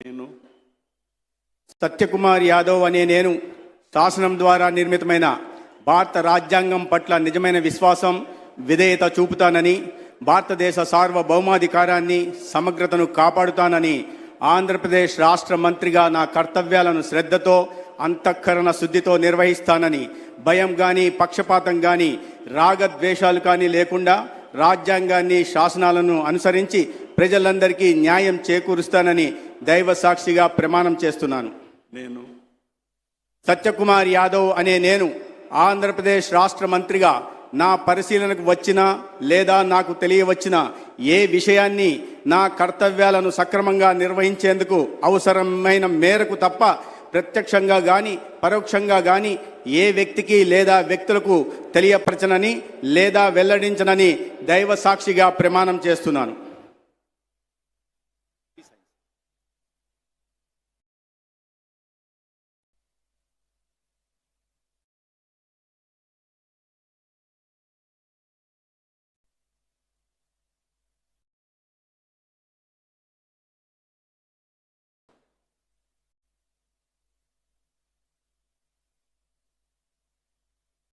నేను సత్యకుమార్ యాదవ్ అనే నేను శాసనం ద్వారా నిర్మితమైన భారత రాజ్యాంగం పట్ల నిజమైన విశ్వాసం, విధేయత చూపుతానని, భారతదేశ సార్వభౌమాధికారాన్ని, సమగ్రతను కాపాడుతానని ఆంధ్రప్రదేశ్ రాష్ట్ర మంత్రిగా నా కర్తవ్యాలను శ్రద్ధతో, అంతఃకరణ శుద్ధితో నిర్వహిస్తానని, భయం కానీ పక్షపాతం కానీ రాగద్వేషాలు కానీ లేకుండా రాజ్యాంగాన్ని, శాసనాలను అనుసరించి ప్రజలందరికీ న్యాయం చేకూరుస్తానని దైవ సాక్షిగా ప్రమాణం చేస్తున్నాను. నేను సత్యకుమార్ యాదవ్ అనే నేను ఆంధ్రప్రదేశ్ రాష్ట్ర మంత్రిగా నా పరిశీలనకు వచ్చిన లేదా నాకు తెలియవచ్చిన ఏ విషయాన్ని నా కర్తవ్యాలను సక్రమంగా నిర్వహించేందుకు అవసరమైన మేరకు తప్ప ప్రత్యక్షంగా కానీ పరోక్షంగా కానీ ఏ వ్యక్తికి లేదా వ్యక్తులకు తెలియపరచనని లేదా వెల్లడించనని దైవ సాక్షిగా ప్రమాణం చేస్తున్నాను.